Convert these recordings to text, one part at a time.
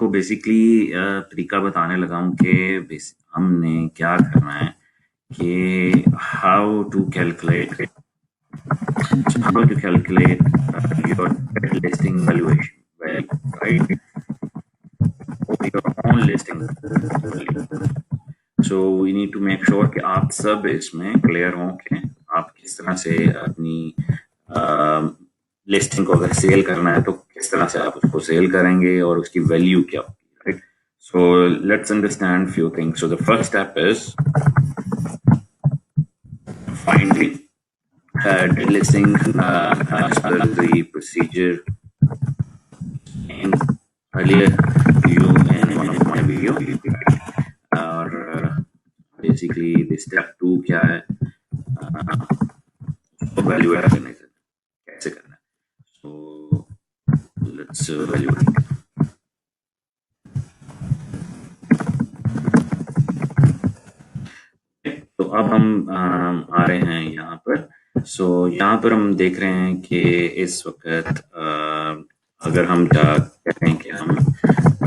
आपको बेसिकली तरीका बताने लगा हूँ कि हमने क्या करना है कि how to calculate your listing valuation, well, right? Or your own listing value. So we need to make sure कि आप सब इसमें क्लियर हों कि आप किस तरह से अपनी लिस्टिंग को अगर सेल करना है तो किस तरह से आप उसको सेल करेंगे और उसकी वैल्यू क्या होगी, right? So let's understand few things. So the first step is finding listing as per the procedure and earlier you in one of my video और basically the step 2 क्या है, वैल्यू ऐड करने से कैसे करना है. So let's evaluate. तो अब हम आ रहे हैं यहाँ पर. सो यहाँ पर हम देख रहे हैं कि इस वक्त अगर हम कहते हैं कि हम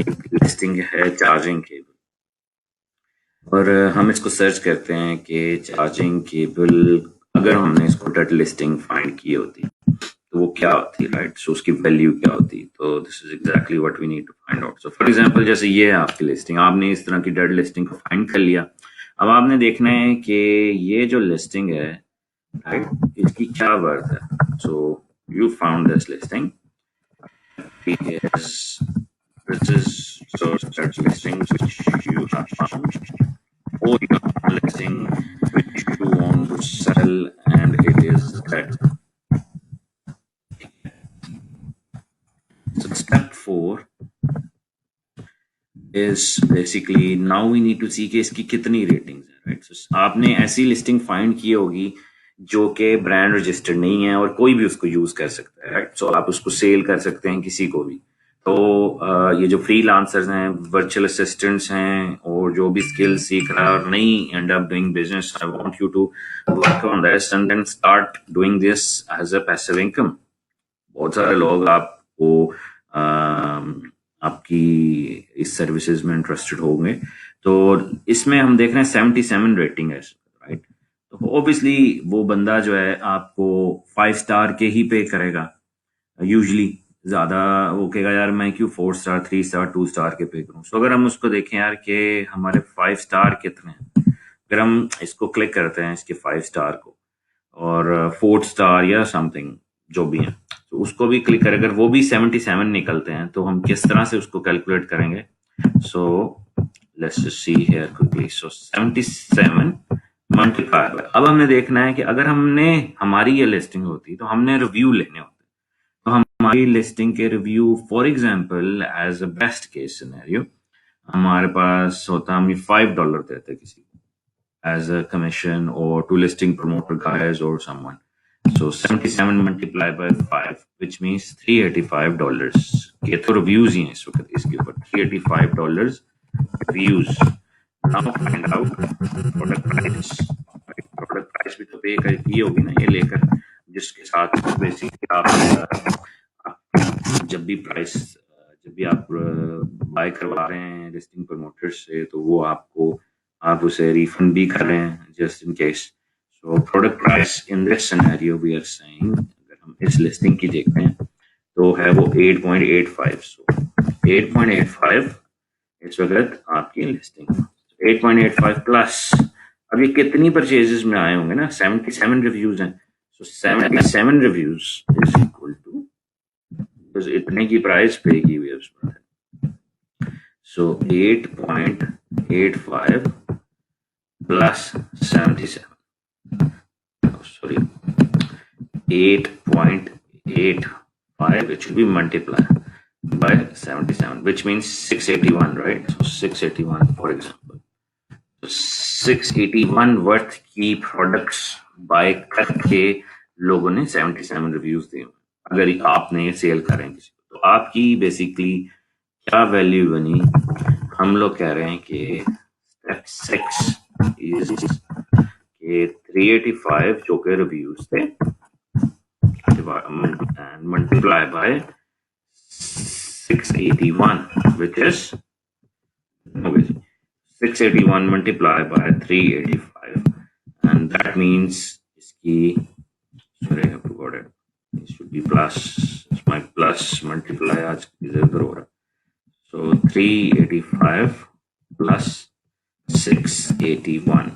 एक लिस्टिंग है चार्जिंग केबल और हम इसको सर्च करते हैं कि चार्जिंग केबल अगर हमने इसको डॉट लिस्टिंग फाइंड की होती तो वो क्या होती, राइट? सो उसकी वैल्यू क्या होती. तो this is exactly what we need to find out. So for example जैसे ये है आपकी लिस्टिंग, आपने इस तरह की डॉट लिस्टिंग को फाइंड कर लिया. अब आपने देखना है कि ये जो लिस्टिंग है, राइट, इसकी क्या वर्थ है. So you found this listing, this is so search listings which you have found or your listing which you want to sell and it is dead. So step 4 is basically now we need to see कि इसकी कितनी ratings हैं, right? So आपने ऐसी listing find की होगी जो कि ब्रांड रजिस्टर्ड नहीं है और कोई भी उसको यूज कर सकता है, राइट? सो आप उसको सेल कर सकते हैं किसी को भी. तो ये जो फ्रीलांसर्स हैं, वर्चुअल असिस्टेंट्स हैं और जो भी स्किल्स सीख रहा है और नहीं end up doing business, I want you to work on this and then start doing this as a passive income. बहुत सारे लोग आपको आपकी इस सर्विसेज में इंटरेस्टेड होंगे. तो इसमें हम देख रहे हैं 77 रेटिंग है, राइट? तो ऑब्वियसली वो बंदा जो है आपको 5 स्टार के ही पे करेगा. यूजली ज्यादा वो कहेगा यार मैं क्यों 4 स्टार 3 स्टार 2 स्टार के पे करूं. सो अगर हम उसको देखें यार कि हमारे 5 स्टार कितने हैं, अगर हम इसको क्लिक करते हैं इसके 5 स्टार को और 4 स्टार या समथिंग जो भी है तो उसको भी क्लिक करें, अगर वो भी 77 निकलते हैं तो हम किस तरह से उसको कैलकुलेट करेंगे. So let's see here quickly. So 77 multiply by, अब हमने देखना है कि अगर हमने हमारी ये लिस्टिंग होती तो हमने रिव्यू लेने होते. तो हमारी लिस्टिंग के review for example as a best case scenario हमारे पास होता, हम $5 देते किसी को एज अ कमीशन और टू लिस्टिंग प्रमोटर गाइज और someone. So 77 multiplied by 5 which means $385 के तो रिव्यूज ही हैं इस वक्त इसके ऊपर. $385 reviews. Now find out product price. Product price भी तो पे की होगी ना ये लेकर, जिसके साथ बेसिकली आप जब भी आप बाय करवा रहे हैं लिस्टिंग प्रमोटर से तो वो आप उसे रिफंड भी कर रहे हैं just in case. So product price in this scenario we are saying अगर हम इस लिस्टिंग की देखते हैं तो है वो 8.85. So 8.85 इस वक्त आपकी लिस्टिंग 8.85 प्लस. अब ये कितनी परचेजेस में आए होंगे ना, 77 रिव्यूज हैं. So 77 reviews is equal to इतने की प्राइस पे की हुई है उस पर. So 8.85 plus 77, sorry, 8.85, it should be multiplied by 77 which means 681, right? So 681 for example. So 681 worth की प्रोडक्ट्स बाय करके लोगों ने 77 रिव्यूज दिए. अगर आपने ये सेल करें किसी को तो आपकी बेसिकली क्या वैल्यू बनी. हम लोग कह रहे हैं कि स्टेप 6 इज के 385 जो के रिव्यूज थे multiply by 681, which is 681 multiplied by 385, and that means iski, sorry, I have forgot it. It should be plus. It's my plus multiply आज इधर हो रहा. So 385 plus 681.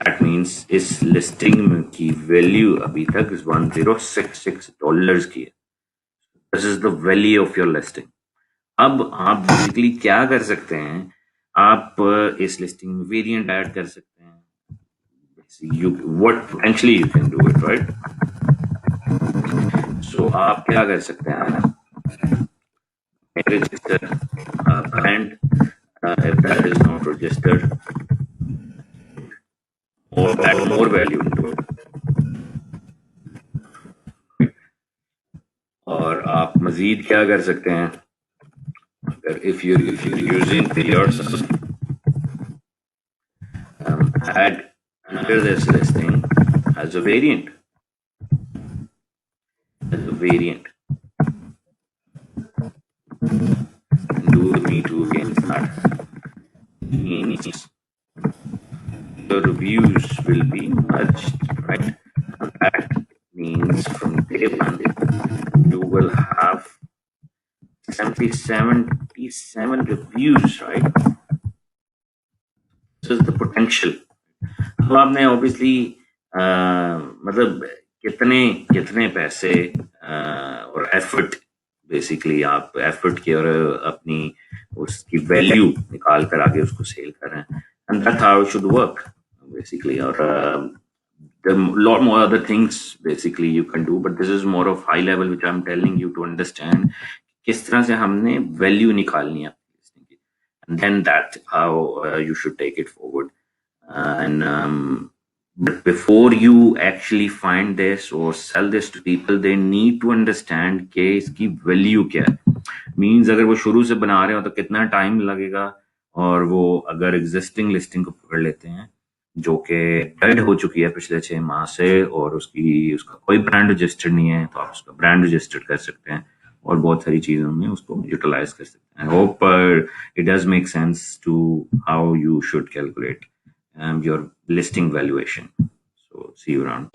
That means इस listing की value अभी तक $1066 की है. This is the value of your listing. अब आप बेसिकली क्या कर सकते हैं, आप इस लिस्टिंग में वेरिएंट ऐड कर सकते हैं. What potentially you can do it, right? So आप क्या कर सकते हैं, register brand if that is not registered, or add more value into it. और आप मजीद क्या कर सकते हैं, अगर if you're using your add under this listing as a variant, do the Me Too again. That means the reviews will be merged, right? And that means from day one you will have 77 reviews, right? This is the potential. अब आपने obviously मतलब कितने पैसे और effort, basically आप effort की और अपनी उसकी वैल्यू निकाल कर आगे उसको सेल कर रहे हैं, and that's how it should work basically. और there are a lot more other things basically you can do, but this is more of high level which I'm telling you to understand किस तरह से हमने value निकालनी है अपनी की, and then that's how you should take it forward. And but before you actually find this or sell this to people, they need to understand कि इसकी वैल्यू क्या है. मीन्स अगर वो शुरू से बना रहे हो तो कितना टाइम लगेगा, और वो अगर एग्जिस्टिंग लिस्टिंग को पकड़ लेते हैं जो कि डेड हो चुकी है पिछले 6 माह से, और उसका कोई ब्रांड रजिस्टर्ड नहीं है, तो आप उसका ब्रांड रजिस्टर्ड कर सकते हैं और बहुत सारी चीजों में उसको यूटिलाइज कर सकते हैं. I hope it does make sense to how you should calculate your listing valuation. So see you around.